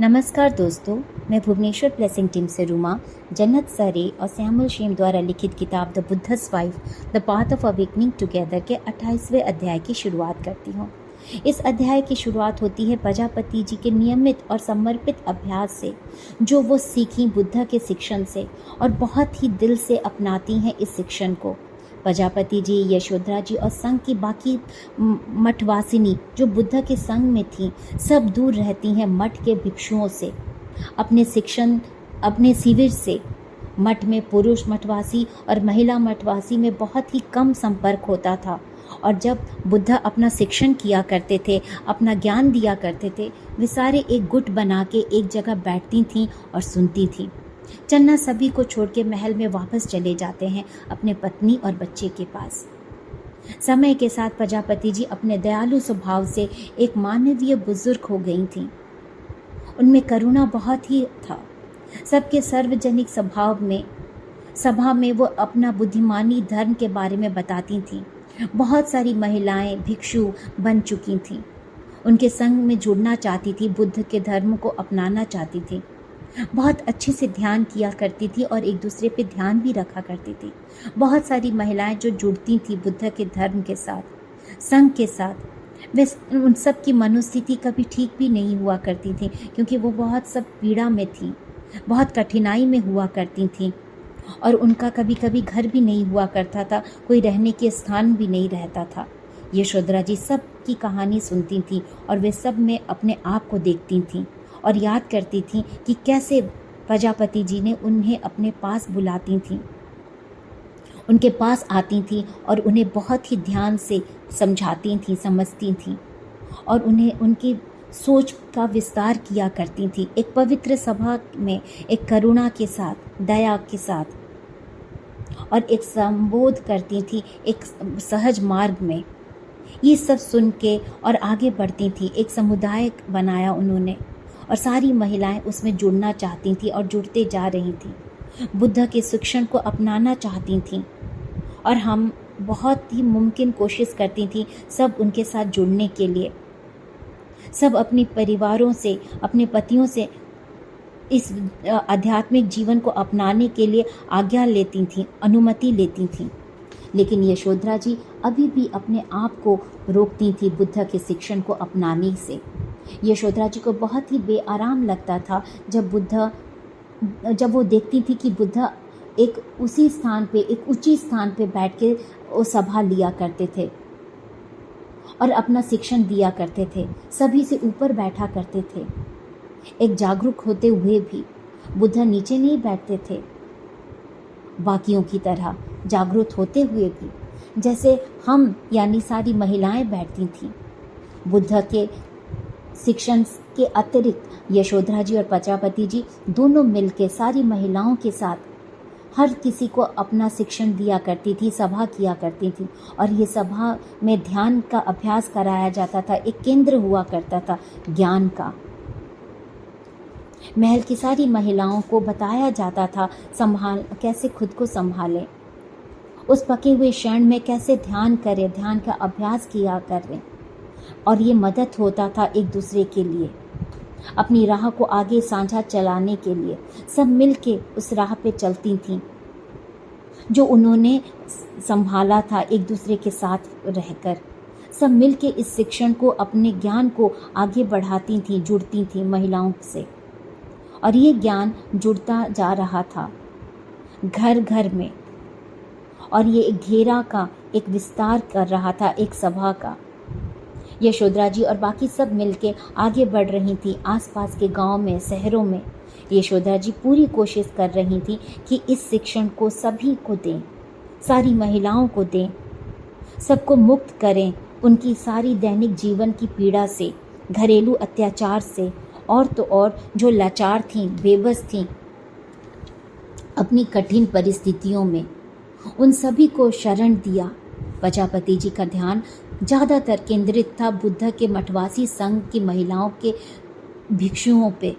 नमस्कार दोस्तों, मैं भुवनेश्वर ब्लेसिंग टीम से रूमा जन्नत सरे और सैमुअल शेम द्वारा लिखित किताब the Buddha's wife the path of awakening together के 28वें अध्याय की शुरुआत करती हूँ। इस अध्याय की शुरुआत होती है प्रजापति जी के नियमित और समर्पित अभ्यास से, जो वो सीखी बुद्ध के शिक्षण से और बहुत ही दिल से अपनाती हैं इस शिक्षण को। प्रजापति जी, यशोधरा जी और संघ की बाकी मठवासिनी जो बुद्ध के संग में थी, सब दूर रहती हैं मठ के भिक्षुओं से, अपने शिविर से। मठ में पुरुष मठवासी और महिला मठवासी में बहुत ही कम संपर्क होता था, और जब बुद्ध अपना शिक्षण किया करते थे, अपना ज्ञान दिया करते थे, वे सारे एक गुट बना के एक जगह बैठती थीं और सुनती थीं। चन्ना सभी को छोड़ के महल में वापस चले जाते हैं अपने पत्नी और बच्चे के पास। समय के साथ प्रजापति जी अपने दयालु स्वभाव से एक मानवीय बुजुर्ग हो गई थीं। उनमें करुणा बहुत ही था। सबके सार्वजनिक सभा में वो अपना बुद्धिमानी धर्म के बारे में बताती थीं। बहुत सारी महिलाएं भिक्षु बन चुकी थीं। उनके संग में जुड़ना चाहती थी, बुद्ध के धर्म को अपनाना चाहती थी। बहुत अच्छे से ध्यान किया करती थी और एक दूसरे पे ध्यान भी रखा करती थी। बहुत सारी महिलाएं जो जुड़ती थी बुद्ध के धर्म के साथ, संघ के साथ, वे उन सब की मनोस्थिति कभी ठीक भी नहीं हुआ करती थी, क्योंकि वो बहुत सब पीड़ा में थी, बहुत कठिनाई में हुआ करती थी, और उनका कभी कभी घर भी नहीं हुआ करता था, कोई रहने के स्थान भी नहीं रहता था। यशोधरा जी सब की कहानी सुनती थी और वे सब में अपने आप को देखती थीं और याद करती थीं कि कैसे प्रजापति जी ने उन्हें अपने पास बुलाती थीं, उनके पास आती थीं और उन्हें बहुत ही ध्यान से समझाती थीं, समझती थीं, और उन्हें उनकी सोच का विस्तार किया करती थीं। एक पवित्र सभा में एक करुणा के साथ, दया के साथ, और एक संबोध करती थी एक सहज मार्ग में। ये सब सुन के और आगे बढ़ती थी। एक समुदाय बनाया उन्होंने, और सारी महिलाएं उसमें जुड़ना चाहती थीं और जुड़ते जा रही थीं। बुद्ध के शिक्षण को अपनाना चाहती थीं, और हम बहुत ही मुमकिन कोशिश करती थीं सब उनके साथ जुड़ने के लिए। सब अपने परिवारों से, अपने पतियों से इस आध्यात्मिक जीवन को अपनाने के लिए आज्ञा लेती थीं, अनुमति लेती थीं। लेकिन यशोधरा जी अभी भी अपने आप को रोकती थी बुद्ध के शिक्षण को अपनाने से। यशोधरा जी को बहुत ही बेआराम लगता था जब वो देखती थी कि बुद्ध एक उसी स्थान पे, एक ऊंची स्थान पे बैठ के वो सभा लिया करते थे और अपना शिक्षण दिया करते थे, सभी से ऊपर बैठा करते थे। एक जागरूक होते हुए भी बुद्ध नीचे नहीं बैठते थे, बाकियों की तरह जागरूक होते हुए भी, जैसे हम यानी सारी महिलाएं बैठती थीं। बुद्ध के शिक्षण के अतिरिक्त यशोधरा जी और प्रजापति जी दोनों मिलकर सारी महिलाओं के साथ हर किसी को अपना शिक्षण दिया करती थी, सभा किया करती थी, और ये सभा में ध्यान का अभ्यास कराया जाता था। एक केंद्र हुआ करता था ज्ञान का। महल की सारी महिलाओं को बताया जाता था कैसे खुद को संभालें, उस पके हुए क्षण में कैसे ध्यान करें, ध्यान का अभ्यास किया करें, और ये मदद होता था एक दूसरे के लिए, अपनी राह को आगे साझा चलाने के लिए। सब मिलके उस राह पे चलती थीं जो उन्होंने संभाला था एक दूसरे के साथ रहकर। सब मिलके इस शिक्षण को, अपने ज्ञान को आगे बढ़ाती थीं, जुड़ती थीं महिलाओं से, और ये ज्ञान जुड़ता जा रहा था घर घर में, और ये एक घेरा का एक विस्तार कर रहा था एक सभा का। यशोधरा जी और बाकी सब मिलके आगे बढ़ रही थी आसपास के गांव में, शहरों में। यशोधरा जी पूरी कोशिश कर रही थी कि इस शिक्षण को सभी को दें, सारी महिलाओं को दें, सबको मुक्त करें उनकी सारी दैनिक जीवन की पीड़ा से, घरेलू अत्याचार से, और तो और जो लाचार थीं, बेबस थीं अपनी कठिन परिस्थितियों में, उन सभी को शरण दिया। प्रजापति जी का ध्यान ज़्यादातर केंद्रित था बुद्ध के मठवासी संघ की महिलाओं के भिक्षुओं पे।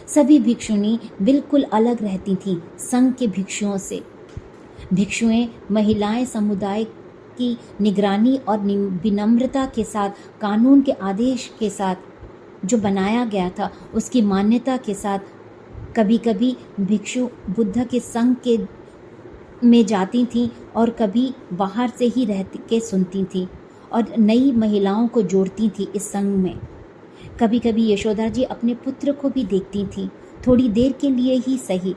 सभी भिक्षुणी बिल्कुल अलग रहती थीं संघ के भिक्षुओं से। भिक्षुएं महिलाएं समुदाय की निगरानी और विनम्रता के साथ, कानून के आदेश के साथ जो बनाया गया था उसकी मान्यता के साथ कभी कभी भिक्षु बुद्ध के संग के में जाती थीं और कभी बाहर से ही रह के सुनती थीं और नई महिलाओं को जोड़ती थीं इस संग में। कभी कभी यशोदा जी अपने पुत्र को भी देखती थीं, थोड़ी देर के लिए ही सही,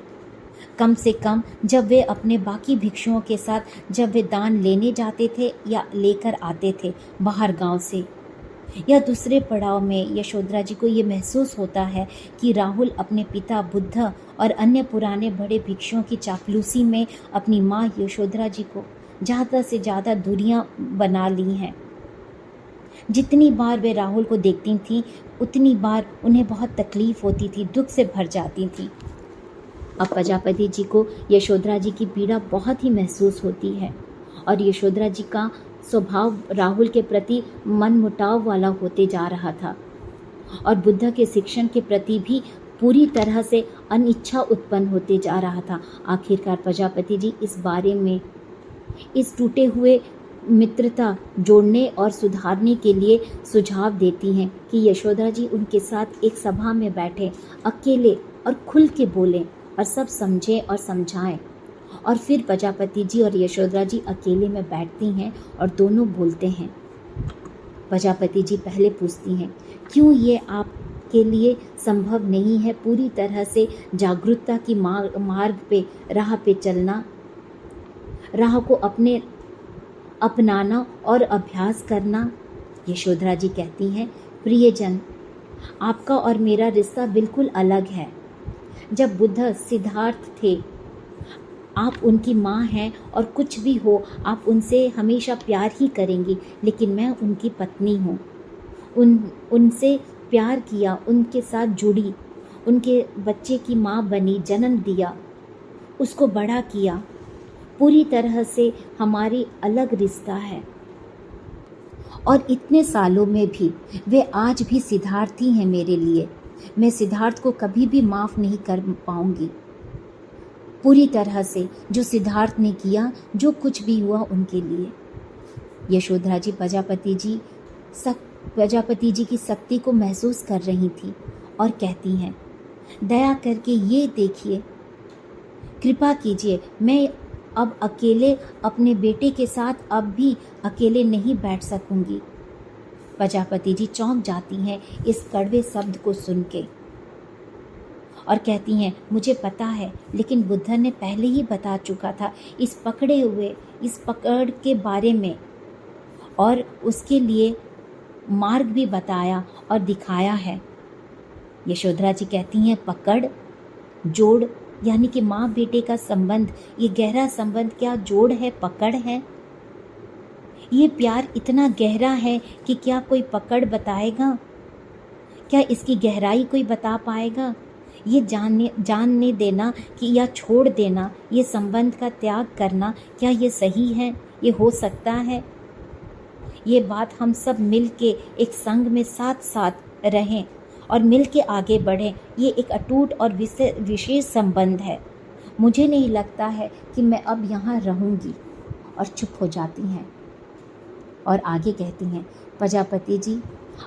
कम से कम जब वे अपने बाकी भिक्षुओं के साथ जब वे दान लेने जाते थे या लेकर आते थे बाहर गांव से। या दूसरे पड़ाव में यशोधरा जी को ये महसूस होता है कि राहुल अपने पिता बुद्ध और अन्य पुराने बड़े भिक्षुओं की चापलूसी में अपनी माँ यशोधरा जी को ज़्यादा से ज़्यादा दूरियां बना ली हैं। जितनी बार वे राहुल को देखती थीं उतनी बार उन्हें बहुत तकलीफ होती थी, दुख से भर जाती थी। अब प्रजापति जी को यशोधरा जी की पीड़ा बहुत ही महसूस होती है और यशोधरा जी का स्वभाव राहुल के प्रति मनमुटाव वाला होते जा रहा था और बुद्ध के शिक्षण के प्रति भी पूरी तरह से अनिच्छा उत्पन्न होते जा रहा था। आखिरकार प्रजापति जी इस बारे में इस टूटे हुए मित्रता जोड़ने और सुधारने के लिए सुझाव देती हैं कि यशोदा जी उनके साथ एक सभा में बैठे, अकेले और खुल के बोलें और सब समझें और समझाएं। और फिर प्रजापति जी और यशोदा जी अकेले में बैठती हैं और दोनों बोलते हैं। प्रजापति जी पहले पूछती हैं, क्यों ये आपके लिए संभव नहीं है पूरी तरह से जागरूकता की मार्ग पे राह पे चलना, राह को अपनाना और अभ्यास करना। यशोधरा जी कहती हैं, प्रियजन, आपका और मेरा रिश्ता बिल्कुल अलग है। जब बुद्ध सिद्धार्थ थे, आप उनकी माँ हैं और कुछ भी हो आप उनसे हमेशा प्यार ही करेंगी, लेकिन मैं उनकी पत्नी हूँ। उनसे प्यार किया, उनके साथ जुड़ी, उनके बच्चे की माँ बनी, जन्म दिया, उसको बड़ा किया। पूरी तरह से हमारी अलग रिश्ता है और इतने सालों में भी वे आज भी सिद्धार्थ ही हैं मेरे लिए। मैं सिद्धार्थ को कभी भी माफ़ नहीं कर पाऊंगी पूरी तरह से, जो सिद्धार्थ ने किया, जो कुछ भी हुआ उनके लिए। यशोधरा जी प्रजापति जी की शक्ति को महसूस कर रही थी और कहती हैं, दया करके ये देखिए, कृपा कीजिए, मैं अब अकेले अपने बेटे के साथ अब भी अकेले नहीं बैठ सकूंगी। प्रजापति जी चौंक जाती हैं इस कड़वे शब्द को सुन के और कहती हैं, मुझे पता है, लेकिन बुद्ध ने पहले ही बता चुका था इस पकड़ के बारे में और उसके लिए मार्ग भी बताया और दिखाया है। यशोधरा जी कहती हैं, पकड़, जोड़, यानी कि माँ बेटे का संबंध, ये गहरा संबंध क्या जोड़ है, पकड़ है? ये प्यार इतना गहरा है कि क्या कोई पकड़ बताएगा? क्या इसकी गहराई कोई बता पाएगा? ये जानने देना कि या छोड़ देना, ये संबंध का त्याग करना, क्या ये सही है? ये हो सकता है? ये बात हम सब मिल के एक संग में साथ साथ रहें और मिल के आगे बढ़ें, ये एक अटूट और विशेष संबंध है। मुझे नहीं लगता है कि मैं अब यहाँ रहूँगी। और चुप हो जाती हैं और आगे कहती हैं, प्रजापति जी,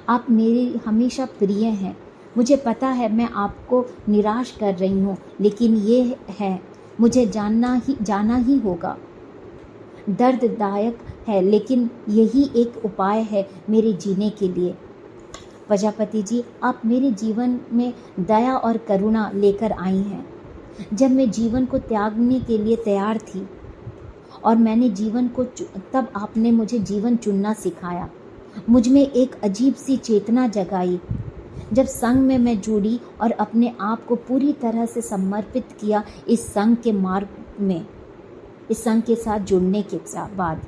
आप मेरी हमेशा प्रिय हैं। मुझे पता है मैं आपको निराश कर रही हूँ, लेकिन ये है, मुझे जाना ही होगा। दर्ददायक है, लेकिन यही एक उपाय है मेरे जीने के लिए। प्रजापति जी, आप मेरे जीवन में दया और करुणा लेकर आई हैं। जब मैं जीवन को त्यागने के लिए तैयार थी और मैंने जीवन को तब आपने मुझे जीवन चुनना सिखाया। मुझ में एक अजीब सी चेतना जगाई जब संघ में मैं जुड़ी और अपने आप को पूरी तरह से समर्पित किया इस संघ के मार्ग में। इस संघ के साथ जुड़ने के बाद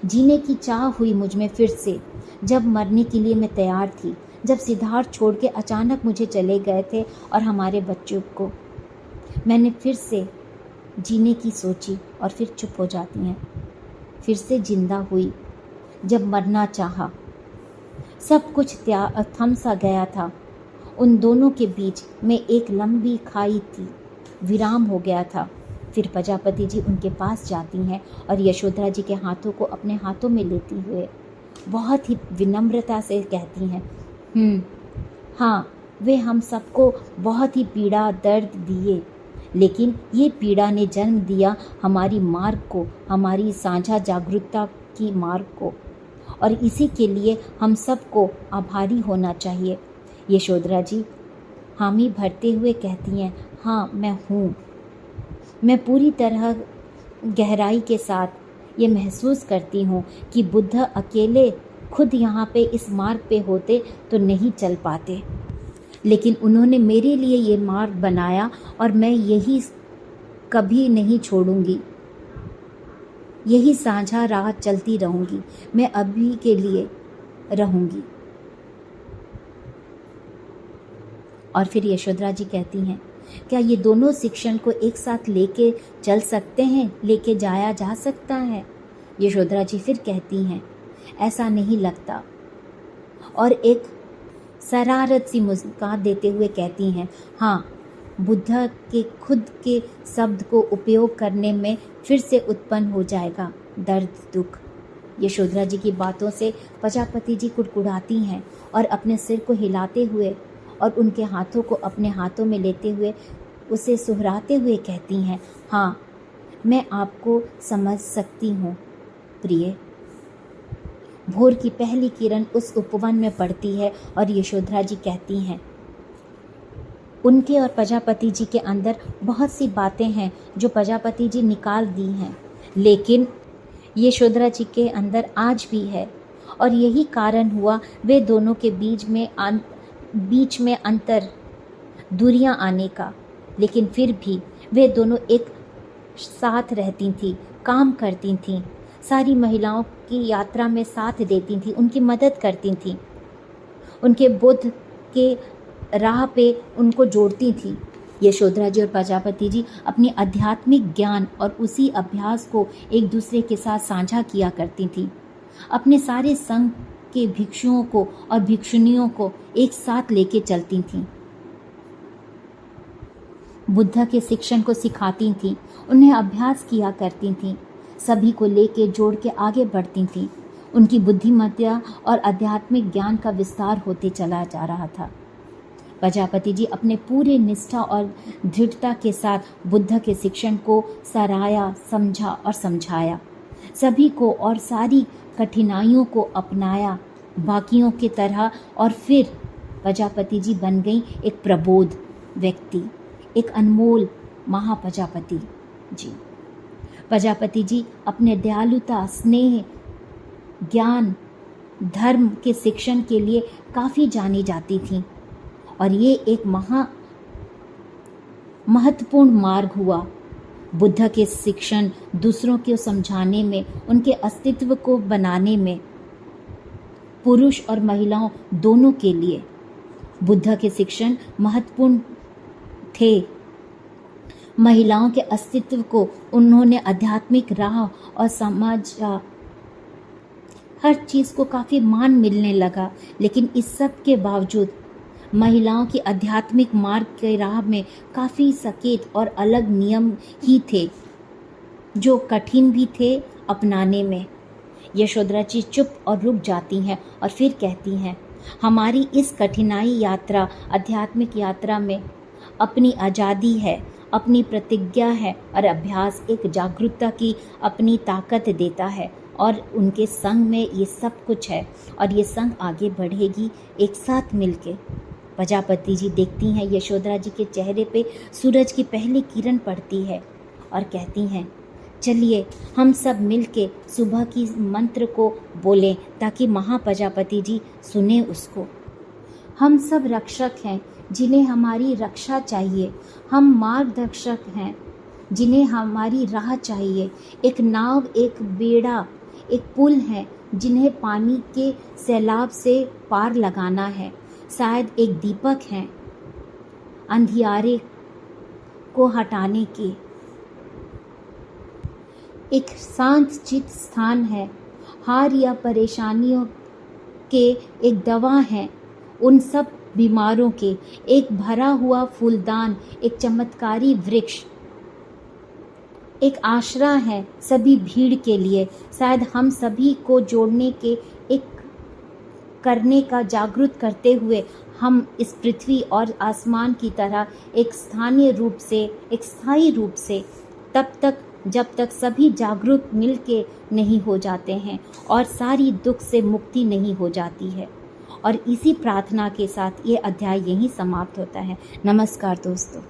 जीने की चाह हुई मुझ में फिर से। जब मरने के लिए मैं तैयार थी, जब सिद्धार्थ छोड़ के अचानक मुझे चले गए थे और हमारे बच्चों को, मैंने फिर से जीने की सोची और फिर चुप हो जाती हैं। फिर से जिंदा हुई जब मरना चाहा। सब कुछ थम सा गया था। उन दोनों के बीच में एक लंबी खाई थी, विराम हो गया था। फिर प्रजापति जी उनके पास जाती हैं और यशोधरा जी के हाथों को अपने हाथों में लेती हुए बहुत ही विनम्रता से कहती हैं, हाँ, वे हम सबको बहुत ही पीड़ा दर्द दिए, लेकिन ये पीड़ा ने जन्म दिया हमारी मार्ग को, हमारी साझा जागरूकता की मार्ग को, और इसी के लिए हम सबको आभारी होना चाहिए। यशोधरा जी हामी भरते हुए कहती हैं, हाँ मैं हूँ। मैं पूरी तरह गहराई के साथ ये महसूस करती हूँ कि बुद्ध अकेले खुद यहाँ पे इस मार्ग पे होते तो नहीं चल पाते, लेकिन उन्होंने मेरे लिए ये मार्ग बनाया और मैं यही कभी नहीं छोड़ूंगी, यही साझा राह चलती रहूंगी, मैं अभी के लिए रहूंगी। और फिर यशोधरा जी कहती हैं, क्या ये दोनों शिक्षण को एक साथ लेके चल सकते हैं, लेके जाया जा सकता है? यशोधरा जी फिर कहती हैं, ऐसा नहीं लगता, और एक शरारत सी मुस्कान देते हुए कहती हैं, हाँ, बुद्ध के खुद के शब्द को उपयोग करने में फिर से उत्पन्न हो जाएगा दर्द दुख। यशोधरा जी की बातों से प्रजापति जी कुड़कुड़ाती हैं और अपने सिर को हिलाते हुए और उनके हाथों को अपने हाथों में लेते हुए उसे सुहराते हुए कहती हैं, हाँ, मैं आपको समझ सकती हूँ प्रिय। भोर की पहली किरण उस उपवन में पड़ती है और यशोधरा जी कहती हैं, उनके और प्रजापति जी के अंदर बहुत सी बातें हैं जो प्रजापति जी निकाल दी हैं, लेकिन यशोधरा जी के अंदर आज भी है, और यही कारण हुआ वे दोनों के बीच में अंतर, दूरियां आने का। लेकिन फिर भी वे दोनों एक साथ रहती थीं, काम करती थीं, सारी महिलाओं की यात्रा में साथ देती थीं, उनकी मदद करती थीं, उनके बुद्ध के राह पे उनको जोड़ती थी। यशोधरा जी और प्रजापति जी अपनी आध्यात्मिक ज्ञान और उसी अभ्यास को एक दूसरे के साथ साझा किया करती थी। अपने सारे संघ के भिक्षुओं को और भिक्षुणियों को एक साथ लेके चलती थीं, बुद्ध के शिक्षण को सिखाती थीं, उन्हें अभ्यास किया करती थीं, सभी को लेके जोड़ के आगे बढ़ती थीं। उनकी बुद्धिमत्ता और आध्यात्मिक ज्ञान का विस्तार होते चला जा रहा था। प्रजापति जी अपने पूरे निष्ठा और दृढ़ता के साथ बुद्ध के शिक्षण को सराहा, समझा और समझाया, सभी को और सारी कठिनाइयों को अपनाया बाकियों की तरह, और फिर प्रजापति जी बन गई एक प्रबोध व्यक्ति, एक अनमोल महाप्रजापति जी। प्रजापति जी अपने दयालुता, स्नेह, ज्ञान, धर्म के शिक्षण के लिए काफ़ी जानी जाती थी, और ये एक महत्वपूर्ण मार्ग हुआ बुद्ध के शिक्षण दूसरों को समझाने में, उनके अस्तित्व को बनाने में, पुरुष और महिलाओं दोनों के लिए बुद्ध के शिक्षण महत्वपूर्ण थे। महिलाओं के अस्तित्व को उन्होंने आध्यात्मिक राह और समाज, हर चीज़ को काफ़ी मान मिलने लगा, लेकिन इस सब के बावजूद महिलाओं की आध्यात्मिक मार्ग के राह में काफ़ी सकेत और अलग नियम ही थे जो कठिन भी थे अपनाने में। यशोधरा जी चुप और रुक जाती हैं और फिर कहती हैं, हमारी इस कठिनाई यात्रा, आध्यात्मिक यात्रा में अपनी आज़ादी है, अपनी प्रतिज्ञा है, और अभ्यास एक जागरूकता की अपनी ताकत देता है, और उनके संग में ये सब कुछ है, और ये संग आगे बढ़ेगी एक साथ मिलके। प्रजापति जी देखती हैं यशोधरा जी के चेहरे पे सूरज की पहली किरण पड़ती है और कहती हैं, चलिए हम सब मिलके सुबह की मंत्र को बोलें ताकि महाप्रजापति जी सुने उसको। हम सब रक्षक हैं जिन्हें हमारी रक्षा चाहिए, हम मार्गदर्शक हैं जिन्हें हमारी राह चाहिए, एक नाव, एक बेड़ा, एक पुल है जिन्हें पानी के सैलाब से पार लगाना है, शायद एक दीपक हैं अंधियारे को हटाने के, एक शांत चित स्थान है, हार या परेशानियों के एक दवा है उन सब बीमारों के, एक भरा हुआ फूलदान, एक चमत्कारी वृक्ष, एक आश्रय है सभी भीड़ के लिए, शायद हम सभी को जोड़ने के, एक करने का जागरूक करते हुए हम इस पृथ्वी और आसमान की तरह एक स्थायी रूप से तब तक जब तक सभी जागरूक मिल के नहीं हो जाते हैं और सारी दुख से मुक्ति नहीं हो जाती है। और इसी प्रार्थना के साथ ये अध्याय यहीं समाप्त होता है। नमस्कार दोस्तों।